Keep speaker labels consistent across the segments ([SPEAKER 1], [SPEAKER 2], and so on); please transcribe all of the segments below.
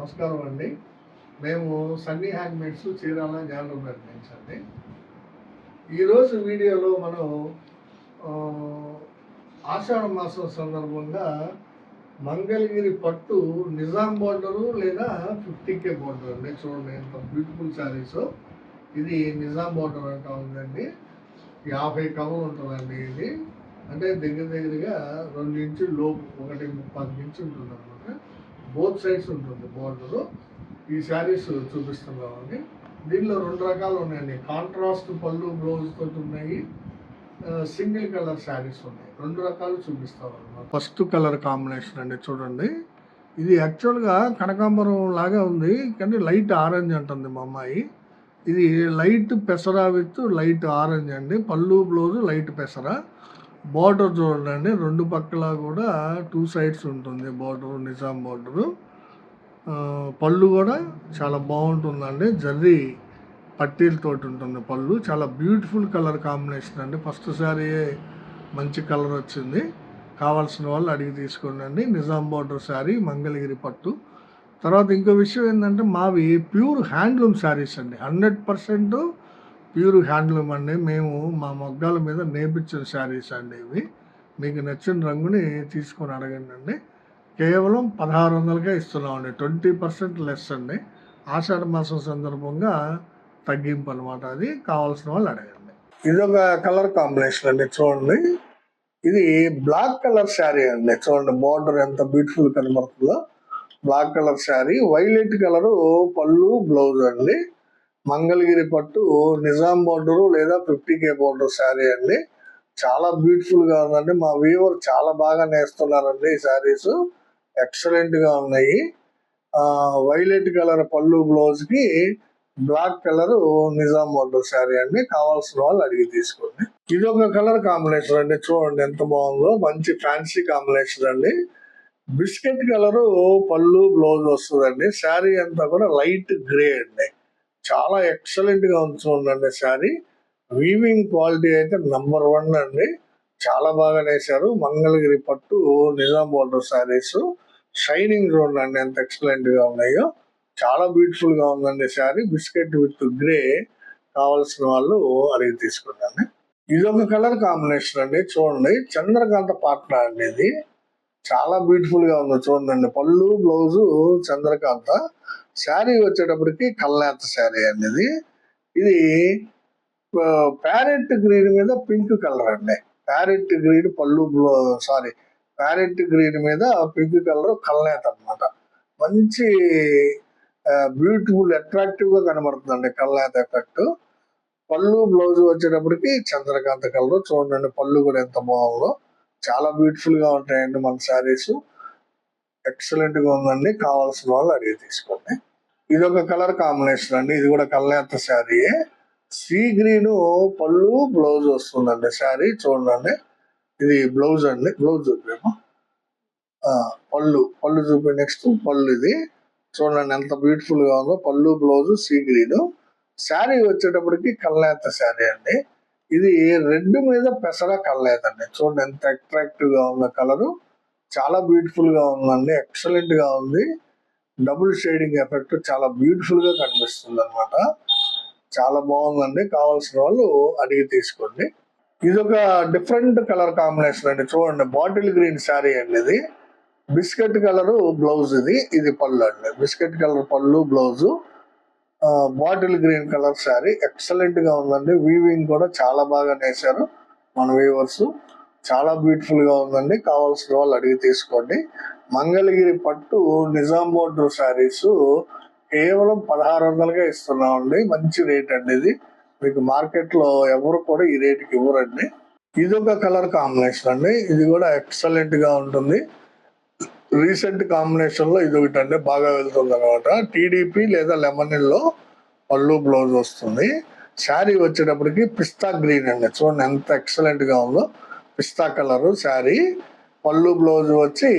[SPEAKER 1] నమస్కారం అండి. మేము సన్నీ హ్యాండ్మేడ్స్ చీరాల జానరల్ అండి. ఈరోజు వీడియోలో మనం ఆషాఢ మాసం సందర్భంగా మంగళగిరి పట్టు నిజాం బోర్డరు లేదా 50K బోర్డర్ అండి. చూడండి ఎంత బ్యూటిఫుల్ శారీస్. ఇది నిజాం బోర్డర్ అంటా ఉందండి. 50 కవర్ ఉంటుందండి. ఇది అంటే దగ్గరగా 2 ఇంచుల లోపు 1.30 ఇంచు ఉంటుంది అనమాట. బోత్ సైడ్స్ ఉంటుంది బోర్డరు. ఈ శారీస్ చూపిస్తున్నామండి. దీనిలో 2 రకాలు ఉన్నాయండి. కాంట్రాస్ట్ పళ్ళు బ్లౌజ్ తోటి ఉన్నాయి, సింగిల్ కలర్ శారీస్ ఉన్నాయి. 2 రకాలు చూపిస్తాం అన్నమాట. ఫస్ట్ కలర్ కాంబినేషన్ అండి, చూడండి. ఇది యాక్చువల్గా కనకాంబరం లాగా ఉంది, కానీ లైట్ ఆరెంజ్ అంటుంది మా అమ్మాయి. ఇది లైట్ పెసర విత్ లైట్ ఆరెంజ్ అండి. పళ్ళు బ్లౌజ్ లైట్ పెసర. బార్డర్ చూడండి, 2 పక్కల కూడా 2 సైడ్స్ ఉంటుంది బార్డర్, నిజాం బార్డరు. పళ్ళు కూడా చాలా బాగుంటుందండి. జర్రీ పట్టీలతోటి ఉంటుంది పళ్ళు. చాలా బ్యూటిఫుల్ కలర్ కాంబినేషన్ అండి. ఫస్ట్ శారీ మంచి కలర్ వచ్చింది. కావాల్సిన వాళ్ళు అడిగి తీసుకోండి. నిజాం బార్డర్ శారీ, మంగళగిరి పట్టు. తర్వాత ఇంకో విషయం ఏంటంటే, మావి ప్యూర్ హ్యాండ్లూమ్ శారీస్ అండి. 100% ప్యూర్ హ్యాండ్లూమ్ అండి. మేము మా మొగ్గాల మీద నేర్పించిన శారీస్ అండి ఇవి. మీకు నచ్చిన రంగుని తీసుకొని అడగండి అండి. కేవలం 1600కే ఇస్తున్నామండి. 20% లెస్ అండి. ఆషాఢ మాసం సందర్భంగా తగ్గింపు అనమాట. అది కావాల్సిన వాళ్ళు అడగండి. ఇదొక కలర్ కాంబినేషన్ అండి, చూడండి. ఇది బ్లాక్ కలర్ శారీ అండి. చూడండి బార్డర్ ఎంత బ్యూటిఫుల్ కనబడుతుందో. Black colour sari, violet colour పళ్ళు బ్లౌజ్ అండి. మంగళగిరి పట్టు నిజాం బోర్డరు లేదా 50K బోర్డర్ శారీ అండి. చాలా బ్యూటిఫుల్ గా ఉందండి. మా వ్యూవర్ చాలా బాగా నేస్తున్నారండి. ఈ శారీస్ ఎక్సలెంట్ గా ఉన్నాయి. వైలెట్ కలర్ పళ్ళు బ్లౌజ్ కి black colour Nizam border sari అండి. కావాల్సిన వాళ్ళు అడిగి తీసుకోండి. ఇది ఒక కలర్ కాంబినేషన్ అండి, చూడండి ఎంత బాగుందో. మంచి ఫ్యాన్సీ కాంబినేషన్ అండి. బిస్కెట్ కలర్ పళ్ళు బ్లౌజ్ వస్తుందండి. శారీ అంతా కూడా లైట్ గ్రే అండి. చాలా ఎక్సలెంట్ గా ఉంది చూడండి శారీ. వీవింగ్ క్వాలిటీ అయితే నంబర్ 1 అండి. చాలా బాగా నేసారు. మంగళగిరి పట్టు నిజాం బోర్డర్ శారీస్. షైనింగ్ చూడండి ఎంత ఎక్సలెంట్ గా ఉన్నాయో. చాలా బ్యూటిఫుల్ గా ఉందండి శారీ. Biscuit with grey. కావాల్సిన వాళ్ళు అడిగి తీసుకున్నాండి. ఇది ఒక కలర్ కాంబినేషన్ అండి, చూడండి. చంద్రకాంత పాట్నా అండి. ఇది చాలా బ్యూటిఫుల్ గా ఉంది చూడండి. పళ్ళు బ్లౌజు చంద్రకాంత. శారీ వచ్చేటప్పటికి కల్నేత శారీ అండి. ఇది ప్యారెట్ గ్రీన్ మీద పింక్ కలర్ అండి. ప్యారెట్ గ్రీన్ పళ్ళు ప్యారెట్ గ్రీన్ మీద పింక్ కలర్ కల్నేత అనమాట. మంచి బ్యూటిఫుల్ అట్రాక్టివ్ గా కనబడుతుందండి కల్నేత ఎఫెక్ట్. పళ్ళు బ్లౌజ్ వచ్చేటప్పటికి చంద్రకాంత కలర్. చూడండి పళ్ళు కూడా ఎంత బాగుందో. చాలా బ్యూటిఫుల్ గా ఉంటాయండి మన శారీస్. ఎక్సలెంట్ గా ఉందండి. కావాల్సిన వాళ్ళు అడిగి తీసుకోండి. ఇది ఒక కలర్ కాంబినేషన్ అండి. ఇది కూడా కల్నేత శారీ. సీ గ్రీన్ పళ్ళు బ్లౌజ్ వస్తుందండి శారీ. చూడండి ఇది బ్లౌజ్ అండి. బ్లౌజ్ చూపేమో, పళ్ళు చూపి. నెక్స్ట్ పళ్ళు. ఇది చూడండి ఎంత బ్యూటిఫుల్ గా ఉందో. పళ్ళు బ్లౌజ్ సీ గ్రీన్. శారీ వచ్చేటప్పటికి కల్నేత శారీ అండి. ఇది రెడ్ మీద పెసర కల్నేత అండి. చూడండి ఎంత అట్రాక్టివ్ గా ఉన్న కలరు. చాలా బ్యూటిఫుల్ గా ఉందండి. ఎక్సలెంట్ గా ఉంది. డబుల్ షేడింగ్ ఎఫెక్ట్ చాలా బ్యూటిఫుల్ గా కనిపిస్తుంది అనమాట. చాలా బాగుందండి. కావాల్సిన వాళ్ళు అడిగి తీసుకోండి. ఇది ఒక డిఫరెంట్ కలర్ కాంబినేషన్ అండి. చూడండి బాటిల్ గ్రీన్ శారీ అండి. ఇది బిస్కెట్ కలర్ బ్లౌజ్. ఇది పళ్ళు అండి. బిస్కెట్ కలర్ పళ్ళు blouse, bottle green colour sari. Excellent గా ఉందండి. వీవింగ్ కూడా చాలా బాగా నేసారు మన వీవర్స్. చాలా బ్యూటిఫుల్ గా ఉందండి. కావాల్సిన వాళ్ళు అడిగి తీసుకోండి. మంగళగిరి పట్టు నిజాం బోర్డర్ శారీస్ కేవలం 1600గా ఇస్తున్నామండి. మంచి రేట్ అండి. ఇది మీకు మార్కెట్ లో ఎవరు కూడా ఈ రేటుకి ఇవ్వరండి. ఇది ఒక కలర్ కాంబినేషన్ అండి. ఇది కూడా ఎక్సలెంట్ గా ఉంటుంది. రీసెంట్ కాంబినేషన్ లో ఇది ఒకటి అండి, బాగా వెళ్తుంది అనమాట. టీడీపీ లేదా లెమన్ లో పళ్ళు బ్లౌజ్ వస్తుంది. శారీ వచ్చేటప్పటికి పిస్తా గ్రీన్ అండి. చూడండి ఎంత ఎక్సలెంట్ గా ఉందో. పిస్తా కలర్ శారీ. పళ్ళు బ్లౌజ్ వచ్చి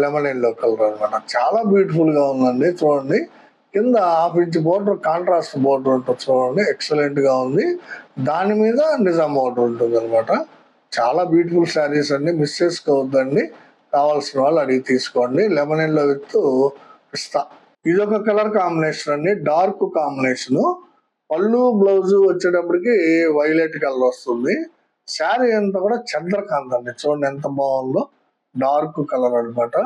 [SPEAKER 1] లెమన్ ఎల్లో కలర్ అనమాట. చాలా బ్యూటిఫుల్ గా ఉందండి. చూడండి కింద 1/2 ఇంచ్ బోర్డర్, కాంట్రాస్ట్ బోర్డర్ ఉంటుంది. చూడండి ఎక్సలెంట్ గా ఉంది. దాని మీద నిజాం బోర్డర్ ఉంటుంది అనమాట. చాలా బ్యూటిఫుల్ శారీస్ అండి. మిస్ చేసుకోవద్దండి. కావాల్సిన వాళ్ళు అడిగి తీసుకోండి. లెమన్ ఎల్లో విత్ పిస్తా. ఇదొక కలర్ కాంబినేషన్ అండి, డార్క్ కాంబినేషన్. పళ్ళు బ్లౌజ్ వచ్చేటప్పటికి వైలెట్ కలర్ వస్తుంది. శారీ అంతా కూడా చంద్రకాంత్ అండి, చూడండి ఎంత బాగుందో, డార్క్ కలర్ అన్నమాట.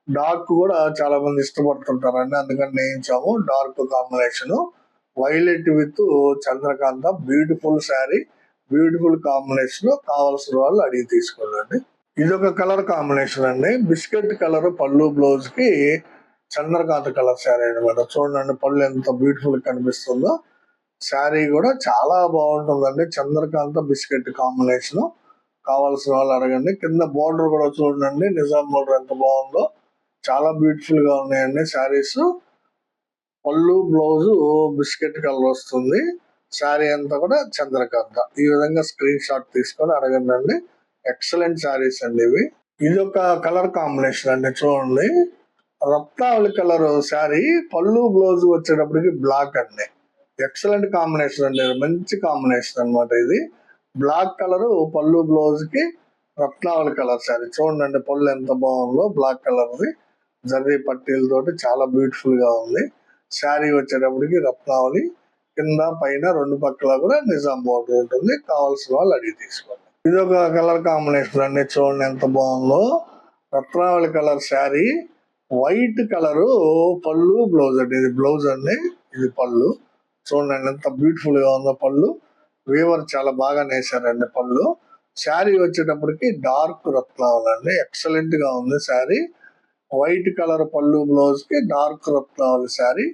[SPEAKER 1] డార్క్ కూడా చాలా మంది ఇష్టపడుతుంటారండి, అందుకని నేయించాము డార్క్ కాంబినేషన్. వైలెట్ విత్ చంద్రకాంత, బ్యూటిఫుల్ శారీ, బ్యూటిఫుల్ కాంబినేషన్. కావాల్సిన వాళ్ళు అడిగి తీసుకోండి. ఇదొక కలర్ కాంబినేషన్ అండి, బిస్కెట్ కలర్ పళ్ళు బ్లౌజ్ కి చంద్రకాంత కలర్ శారీ అనమాట. చూడండి పళ్ళు ఎంత బ్యూటిఫుల్ కనిపిస్తుందో. శారీ కూడా చాలా బాగుంటుందండి, చంద్రకాంత బిస్కెట్ కాంబినేషన్. కావాల్సిన వాళ్ళు అడగండి. కింద బోర్డర్ కూడా చూడండి, నిజాం బోర్డర్ ఎంత బాగుందో, చాలా బ్యూటిఫుల్ గా ఉన్నాయండి శారీస్. పళ్ళు బ్లౌజ్ బిస్కెట్ కలర్ వస్తుంది, శారీ అంతా కూడా చంద్రకాంత. ఈ విధంగా స్క్రీన్ షాట్ తీసుకొని అడగండి. ఎక్సలెంట్ శారీస్ అండి ఇవి. ఇది ఒక కలర్ కాంబినేషన్ అండి, చూడండి రత్నావళి కలర్ శారీ, పళ్ళు బ్లౌజ్ వచ్చేటప్పటికి బ్లాక్ అండి. ఎక్సలెంట్ కాంబినేషన్ అండి, మంచి కాంబినేషన్ అనమాట ఇది. బ్లాక్ కలర్ పళ్ళు బ్లౌజ్ కి రత్నావళి కలర్ శారీ. చూడండి పళ్ళు ఎంత బాగుందో, బ్లాక్ కలర్ది జర్రీ పట్టీలతోటి చాలా బ్యూటిఫుల్ గా ఉంది. శారీ వచ్చేటప్పటికి రత్నావళి, కింద పైన రెండు పక్కల కూడా నిజాం బోర్డర్ ఉంటుంది. కావాల్సిన వాళ్ళు అడిగి తీసుకోండి. ఇది ఒక కలర్ కాంబినేషన్ అండి, చూడండి ఎంత బాగుందో, రత్నావళి కలర్ శారీ, వైట్ కలరు పళ్ళు బ్లౌజ్ అండి. ఇది బ్లౌజ్ అండి, ఇది పళ్ళు. చూడండి ఎంత బ్యూటిఫుల్ గా ఉందో పళ్ళు. వీవర్ చాలా బాగా నేసారండి పళ్ళు. శారీ వచ్చేటప్పటికి డార్క్ రత్నావళి అండి, ఎక్సలెంట్ గా ఉంది శారీ. వైట్ కలర్ పళ్ళు బ్లౌజ్ కి డార్క్ రత్నావళి శారీ.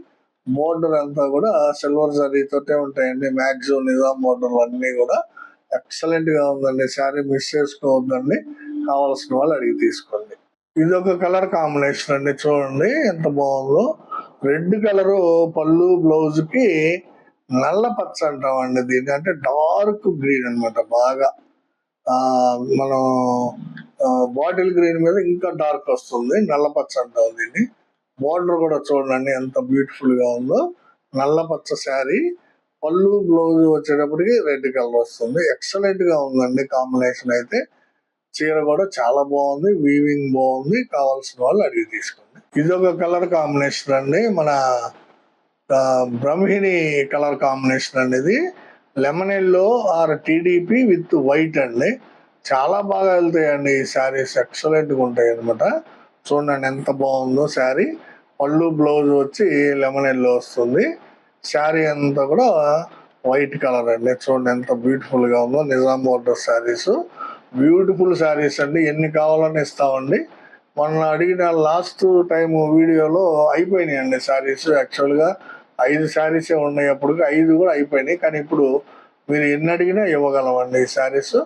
[SPEAKER 1] బోర్డర్ అంతా కూడా సిల్వర్ జరీ తోటే ఉంటాయండి, మ్యాక్సిమం నిజాం బోర్డర్లు అన్ని కూడా. ఎక్సలెంట్ గా ఉందండి శారీ, మిస్ చేసుకోవద్దండి. కావాల్సిన వాళ్ళు అడిగి తీసుకోండి. ఇది ఒక కలర్ కాంబినేషన్ అండి, చూడండి ఎంత బాగుందో. రెడ్ కలర్ పళ్ళు బ్లౌజ్ కి నల్ల పచ్చ అంటామండి దీన్ని, అంటే డార్క్ గ్రీన్ అనమాట. బాగా మనం బాటిల్ గ్రీన్ మీద ఇంకా డార్క్ వస్తుంది, నల్ల పచ్చ అంటాం దీన్ని. బోర్డర్ కూడా చూడండి ఎంత బ్యూటిఫుల్ గా ఉందో, నల్ల పచ్చ శారీ. పళ్ళు బ్లౌజ్ వచ్చేటప్పటికి రెడ్ కలర్ వస్తుంది. ఎక్సలెంట్ గా ఉందండి కాంబినేషన్ అయితే. చీర కూడా చాలా బాగుంది, వీవింగ్ బాగుంది. కావాల్సిన వాళ్ళు అడిగి తీసుకోండి. ఇది ఒక కలర్ కాంబినేషన్ అండి, మన బ్రహ్మిణి కలర్ కాంబినేషన్ అండి. ఇది lemon yellow or TDP with white అండి. చాలా బాగా వెళ్తాయండి ఈ శారీస్, ఎక్సలెంట్ గా ఉంటాయి అనమాట. చూడండి ఎంత బాగుందో శారీ. పళ్ళు బ్లౌజ్ వచ్చి లెమన్ ఎల్లో వస్తుంది, శారీ అంతా కూడా వైట్ కలర్ అండి. చూడండి ఎంత బ్యూటిఫుల్ గా ఉందో, నిజాం బోర్డర్ శారీస్, బ్యూటిఫుల్ శారీస్ అండి. ఎన్ని కావాలని ఇస్తామండి. మొన్న అడిగిన లాస్ట్ టైం వీడియోలో అయిపోయినాయండి శారీస్. యాక్చువల్ గా 5 శారీసే ఉన్నాయి, అప్పటికి 5 కూడా అయిపోయినాయి. కానీ ఇప్పుడు మీరు ఎన్ని అడిగినా ఇవ్వగలమండి ఈ శారీస్.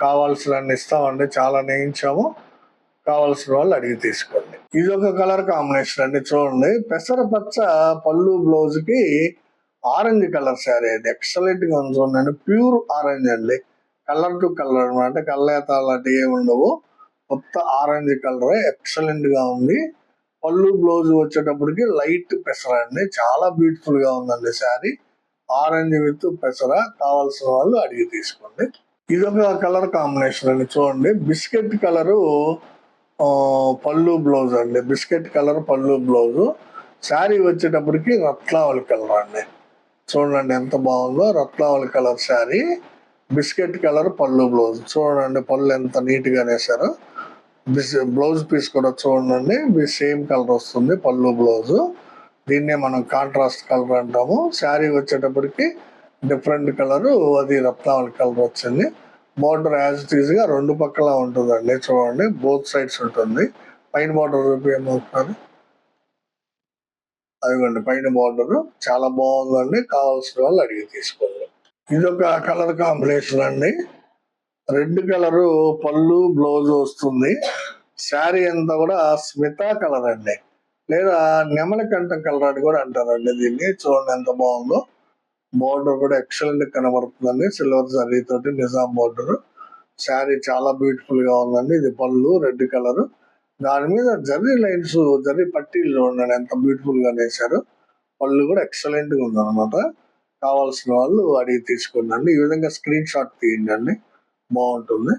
[SPEAKER 1] కావాల్సినన్ని ఇస్తామండి, చాలా నేయించాము. కావాల్సిన వాళ్ళు అడిగి తీసుకోండి. ఇది ఒక కలర్ కాంబినేషన్ అండి, చూడండి పెసరపచ్చ పళ్ళు బ్లౌజ్ కి ఆరెంజ్ కలర్ శారీ అండి. ఎక్సలెంట్ గా ఉంది చూడండి, ప్యూర్ ఆరెంజ్ అండి, కలర్ టు కలర్ అనమాట. కళ్ళేత అలాంటివి ఏమి ఉండవు, కొత్త ఆరెంజ్ కలర్, ఎక్సలెంట్ గా ఉంది. పళ్ళు బ్లౌజ్ వచ్చేటప్పటికి లైట్ పెసర అండి, చాలా బ్యూటిఫుల్ గా ఉందండి శారీ. ఆరెంజ్ విత్ పెసర. కావాల్సిన వాళ్ళు అడిగి తీసుకోండి. ఇదొక కలర్ కాంబినేషన్ అండి, చూడండి బిస్కెట్ కలరు పళ్ళు బ్లౌజ్ అండి, బిస్కెట్ కలర్ పళ్ళు బ్లౌజ్. శారీ వచ్చేటప్పటికి రత్నావళి కలర్ అండి. చూడండి ఎంత బాగుందో, రత్నావళి కలర్ శారీ, బిస్కెట్ కలర్ పళ్ళు బ్లౌజ్. చూడండి పళ్ళు ఎంత నీట్ గా వేసారో. బ్లౌజ్ పీస్ కూడా చూడండి సేమ్ కలర్ వస్తుంది పళ్ళు బ్లౌజ్. దీన్నే మనం కాంట్రాస్ట్ కలర్ అంటాము. శారీ వచ్చేటప్పటికి డిఫరెంట్ కలర్, అది రత్నావళి కలర్ వచ్చింది. బోర్డర్ యాజ్ ఇట్ ఈజ్ గా రెండు పక్కల ఉంటుందండి, చూడండి బోత్ సైడ్స్ ఉంటుంది. పైన బోర్డర్ ఏమవుతుంది, అదిగోండి పైన బోర్డర్ చాలా బాగుందండి. కావాల్సిన వాళ్ళు అడిగి తీసుకోండి. ఇదొక కలర్ కాంబినేషన్ అండి, రెడ్ కలర్ పళ్ళు బ్లౌజ్ వస్తుంది. శారీ అంతా కూడా స్మితా కలర్ అండి, లేదా నెమలికంఠ కలర్ అని కూడా అంటారండి దీన్ని. చూడండి ఎంత బాగుందో, బోర్డర్ కూడా ఎక్సలెంట్ కనబడుతుందండి, సిల్వర్ జరీ తోటి నిజాం బోర్డర్. శారీ చాలా బ్యూటిఫుల్ గా ఉందండి. ఇది పళ్ళు రెడ్ కలర్, దాని మీద జరీ లైన్స్, జరీ పట్టీలు చూడండి ఎంత బ్యూటిఫుల్ గా వేశారు. పళ్ళు కూడా ఎక్సలెంట్ గా ఉంది అనమాట. కావాల్సిన వాళ్ళు అడిగి తీసుకోండి. ఈ విధంగా స్క్రీన్ షాట్ తీయండి, బాగుంటుంది.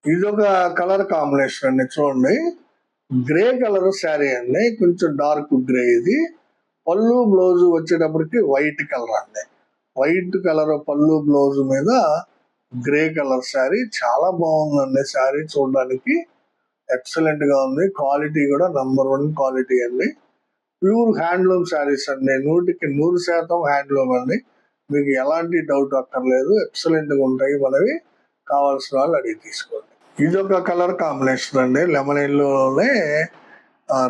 [SPEAKER 1] ఇది ఒక కలర్ కాంబినేషన్ అండి, చూడండి గ్రే కలర్ శారీ అండి, కొంచెం డార్క్ గ్రే. ఇది పళ్ళు బ్లౌజ్ వచ్చేటప్పటికి వైట్ కలర్ అండి. వైట్ కలర్ పళ్ళు బ్లౌజ్ మీద గ్రే కలర్ శారీ. చాలా బాగుందండి శారీ, చూడడానికి ఎక్సలెంట్ గా ఉంది. క్వాలిటీ కూడా #1 క్వాలిటీ అండి. ప్యూర్ హ్యాండ్లూమ్ శారీస్ అండి, 100% హ్యాండ్లూమ్ అండి. మీకు ఎలాంటి డౌట్ అక్కర్లేదు, ఎక్సలెంట్ గా ఉంటాయి మనవి. కావాల్సిన వాళ్ళు అడిగి తీసుకోండి. ఇదొక కలర్ కాంబినేషన్ అండి, లెమన్ ఎల్లోనే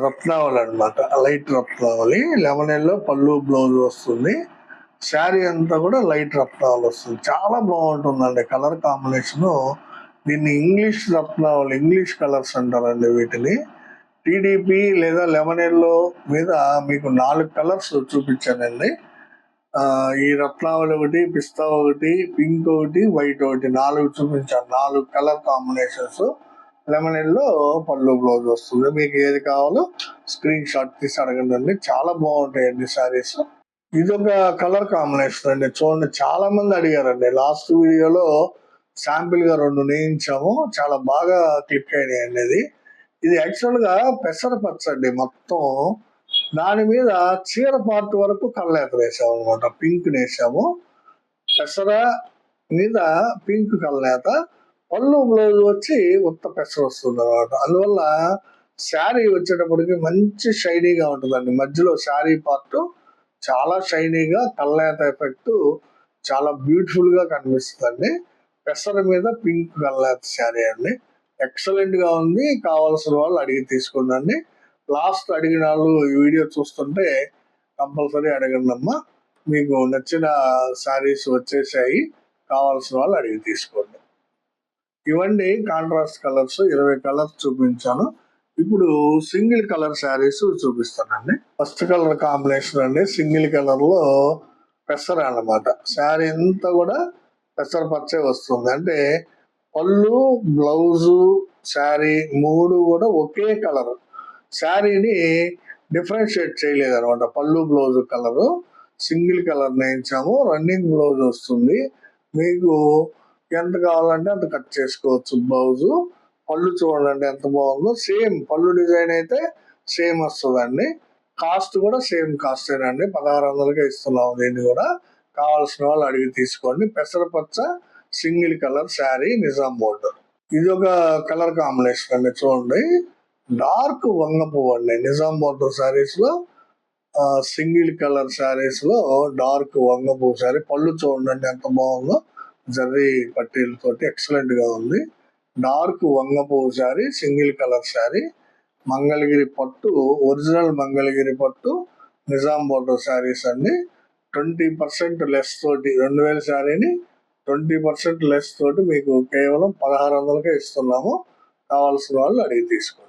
[SPEAKER 1] రత్నావళి అనమాట, లైట్ రత్నావళి. లెమన్ ఎల్లో పళ్ళు బ్లౌజ్ వస్తుంది, శారీ అంతా కూడా లైట్ రత్నావళి వస్తుంది. చాలా బాగుంటుందండి కలర్ కాంబినేషన్. దీన్ని ఇంగ్లీష్ రత్నావళి, ఇంగ్లీష్ కలర్స్ అంటారండి వీటిని. టీడీపీ లేదా లెమన్ ఎల్లో మీద మీకు 4 కలర్స్ చూపించానండి. ఈ రత్నావళి ఒకటి, పిస్తా ఒకటి, పింక్ ఒకటి, వైట్ ఒకటి, 4 చూపించాను. 4 కలర్ కాంబినేషన్స్. లెమన్ ఎల్లో పళ్ళు బ్లౌజ్ వస్తుంది. మీకు ఏది కావాలో స్క్రీన్ షాట్ తీసి అడగండి. చాలా బాగుంటాయండి శారీస్. ఇదొక కలర్ కాంబినేషన్ అండి, చూడండి. చాలా మంది అడిగారండి. లాస్ట్ వీడియోలో శాంపిల్ గా 2 నేయించాము, చాలా బాగా క్లిక్ అయినాయండి. ఇది యాక్చువల్ గా పెసరపచ్చ అండి మొత్తం. దాని మీద చీర పార్ట్ వరకు కళ్ళేత వేసాము అనమాట, పింక్ వేసాము. పెసర మీద పింక్ కళ్ళేత, పళ్ళు బ్లౌజ్ వచ్చి ఉత్త పెసర వస్తుంది అనమాట. అందువల్ల శారీ వచ్చేటప్పటికి మంచి షైనీగా ఉంటుందండి. మధ్యలో శారీ పార్ట్ చాలా షైనీగా, కళ్ళేత ఎఫెక్ట్ చాలా బ్యూటిఫుల్ గా కనిపిస్తుందండి. పెసర మీద పింక్ కళ్ళేత శారీ అండి, ఎక్సలెంట్ గా ఉంది. కావాల్సిన వాళ్ళు అడిగి తీసుకోండి. లాస్ట్ అడిగిన వాళ్ళు ఈ వీడియో చూస్తుంటే కంపల్సరీ అడగండి అమ్మా. మీకు నచ్చిన శారీస్ వచ్చేసాయి, కావాల్సిన వాళ్ళు అడిగి తీసుకోండి. ఇవన్నీ కాంట్రాస్ట్ కలర్స్, 20 కలర్స్ చూపించాను. ఇప్పుడు సింగిల్ కలర్ శారీస్ చూపిస్తానండి. ఫస్ట్ కలర్ కాంబినేషన్ అండి, సింగిల్ కలర్ లో పెసర అన్నమాట. శారీ అంతా కూడా పెసర పచ్చే వస్తుంది. అంటే పళ్ళు, బ్లౌజు, శారీ 3 కూడా ఒకే కలర్. శారీని డిఫరెన్షియేట్ చేయలేదు అనమాట. పళ్ళు బ్లౌజ్ కలరు సింగిల్ కలర్ నేయించాము. రన్నింగ్ బ్లౌజ్ వస్తుంది. మీకు ఎంత కావాలంటే అంత కట్ చేసుకోవచ్చు బ్లౌజు. పళ్ళు చూడండి ఎంత బాగుందో, సేమ్ పళ్ళు డిజైన్ అయితే సేమ్ వస్తుందండి. కాస్ట్ కూడా సేమ్ కాస్టేనండి, 1600కే ఇస్తున్నాము. దీన్ని కూడా కావాల్సిన వాళ్ళు అడిగి తీసుకోండి. పెసరపచ్చ single colour sari, Nizam border. ఇది ఒక కలర్ కాంబినేషన్ అండి, చూడండి. డార్క్ వంగ పువ్వు అండి, నిజాం బోర్డర్ శారీస్ లో సింగిల్ కలర్ శారీస్ లో డార్క్ వంగ పువ్వు శారీ. పళ్ళు చూడండి ఎంత బాగుందో, జర్రీ పట్టీలతోటి ఎక్సలెంట్ గా ఉంది. డార్క్ వంగ పువ్వు శారీ, సింగిల్ కలర్ శారీ. మంగళగిరి పట్టు, ఒరిజినల్ మంగళగిరి పట్టు నిజాం బోర్డర్ శారీస్ అండి. 20% లెస్ తోటి 2000 శారీని 20% లెస్ తోటి మీకు కేవలం 1600కే ఇస్తున్నాము. కావాల్సిన వాళ్ళు అడిగి తీసుకోండి.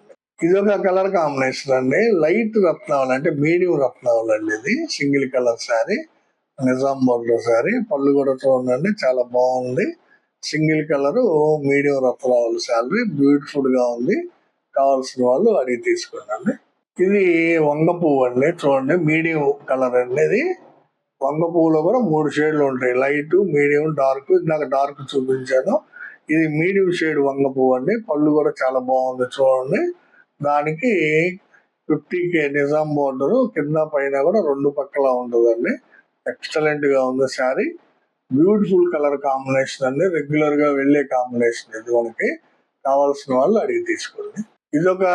[SPEAKER 1] ఇది ఒక కలర్ కాంబినేషన్ అండి, లైట్ రత్నావళి అంటే మీడియం రత్నావళి అండి. ఇది single colour sari, Nizam border sari. పళ్ళు కూడా చూడండి చాలా బాగుంది. సింగిల్ కలర్ మీడియం రత్నావళి శారీ, బ్యూటిఫుల్ గా ఉంది. కావాల్సిన వాళ్ళు అడిగి తీసుకోండి. ఇది వంగ పువ్వు అండి, చూడండి మీడియం కలర్ అండి. ఇది వంగ పువ్వులో కూడా 3 షేడ్లు ఉంటాయి, లైట్, మీడియం, డార్క్. నాకు డార్క్ చూపించాను. ఇది మీడియం షేడ్ వంగ పువ్వు అండి. పళ్ళు కూడా చాలా బాగుంది, చూడండి. దానికి 50K నిజాం బోర్డర్, కింద పైన కూడా 2 పక్కల ఉంటుందండి. ఎక్సలెంట్ గా ఉంది శారీ, బ్యూటిఫుల్ కలర్ కాంబినేషన్ అండి. రెగ్యులర్ గా వెళ్ళే కాంబినేషన్ ఇది. మనకి కావాల్సిన వాళ్ళు అడిగి తీసుకోండి. ఇదొక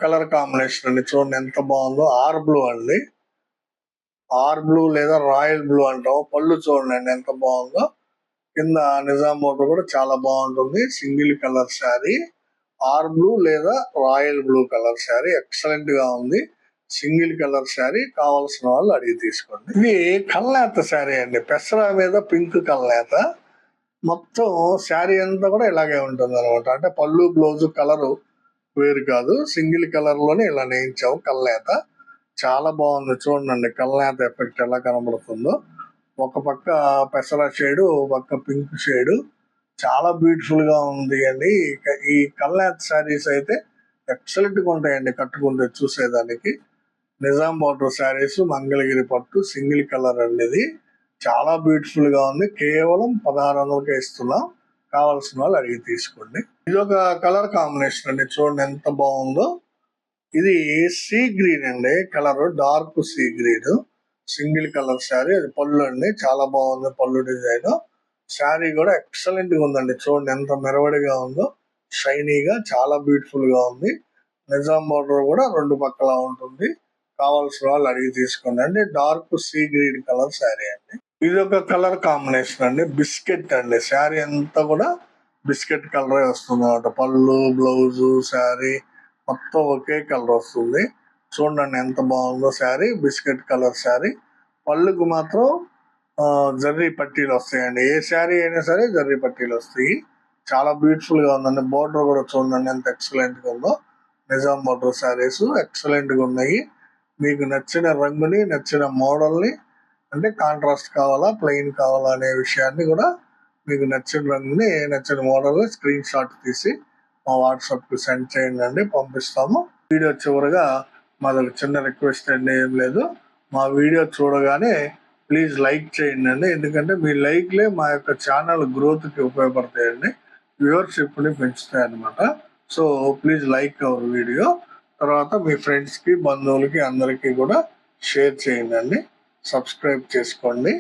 [SPEAKER 1] కలర్ కాంబినేషన్ అండి, చూడండి ఎంత బాగుందో. ఆర్ బ్లూ అండి, ఆర్ బ్లూ లేదా రాయల్ బ్లూ అంటాం. పళ్ళు చూడండి ఎంత బాగుందో. కింద నిజాం బోర్డర్ కూడా చాలా బాగుంటుంది. Single colour sari, or blue లేదా royal blue colour sari, excellent గా ఉంది. సింగిల్ కలర్ శారీ, కావాల్సిన వాళ్ళు అడిగి తీసుకోండి. ఇది కల్నేత శారీ అండి, పెసర మీద పింక్ కల్నేత. మొత్తం శారీ అంతా కూడా ఇలాగే ఉంటుంది అనమాట. అంటే పళ్ళు బ్లౌజ్ కలరు వేరు కాదు, సింగిల్ కలర్ లోనే ఇలా నేయించాము కల్నేత. చాలా బాగుంది, చూడండి కల్నేత ఎఫెక్ట్ ఎలా కనబడుతుందో. ఒక పక్క పెసర షేడు, ఒక పక్క పింక్ షేడు, చాలా బ్యూటిఫుల్ గా ఉంది అండి. ఈ కల్నేత శారీస్ అయితే ఎక్సలెంట్ గా ఉంటాయండి కట్టుకుంటే చూసేదానికి. నిజాం బోర్డర్ శారీస్, మంగళగిరి పట్టు, సింగిల్ కలర్ అండి. ఇది చాలా బ్యూటిఫుల్ గా ఉంది. కేవలం 1600కే ఇస్తున్నాం. కావాల్సిన వాళ్ళు అడిగి తీసుకోండి. ఇది ఒక కలర్ కాంబినేషన్ అండి, చూడండి ఎంత బాగుందో. ఇది సీ గ్రీన్ అండి, colour dark sea green, single colour sari. అది పళ్ళు అండి, చాలా బాగుంది పళ్ళు డిజైన్. శారీ కూడా ఎక్సలెంట్ గా ఉందండి, చూడండి ఎంత మెరవడిగా ఉందో, షైనీగా చాలా బ్యూటిఫుల్ గా ఉంది. నిజాం బార్డర్ కూడా రెండు పక్కల ఉంటుంది. కావాల్సిన వాళ్ళు అడిగి తీసుకోండి అండి. Dark sea green colour sari అండి. ఇది ఒక కలర్ కాంబినేషన్ అండి, బిస్కెట్ అండి. శారీ అంతా కూడా బిస్కెట్ కలర్ వస్తుంది అన్నమాట. పళ్ళు, బ్లౌజ్, శారీ మొత్తం ఒకే కలర్ వస్తుంది. చూడండి ఎంత బాగుందో శారీ, బిస్కెట్ కలర్ శారీ. పళ్ళుకు మాత్రం జర్రీ పట్టీలు వస్తాయండి. ఏ శారీ అయినా సరే జర్రీ పట్టీలు వస్తాయి. చాలా బ్యూటిఫుల్ గా ఉందండి. బోర్డర్ కూడా చూడండి ఎంత ఎక్సలెంట్ గా ఉందో. నిజాం బోర్డర్ శారీస్ ఎక్సలెంట్ గా ఉన్నాయి. మీకు నచ్చిన రంగుని, నచ్చిన మోడల్ని, అంటే కాంట్రాస్ట్ కావాలా, ప్లెయిన్ కావాలా అనే విషయాన్ని కూడా మీకు నచ్చిన రంగుని, నచ్చిన మోడల్ని స్క్రీన్ షాట్ తీసి మా వాట్సాప్కి సెండ్ చేయండి అండి, పంపిస్తాము. వీడియో చివరగా మాది చిన్న రిక్వెస్ట్ అండి, ఏం లేదు. మా వీడియో చూడగానే ప్లీజ్ లైక్ చేయండి అండి, ఎందుకంటే మీ లైక్లే మా యొక్క ఛానల్ గ్రోత్కి ఉపయోగపడతాయండి, వ్యూవర్షిప్ని పెంచుతాయి అన్నమాట. So please like our video. తర్వాత మీ ఫ్రెండ్స్కి, బంధువులకి అందరికీ కూడా షేర్ చేయండి అండి. సబ్స్క్రైబ్ చేసుకోండి.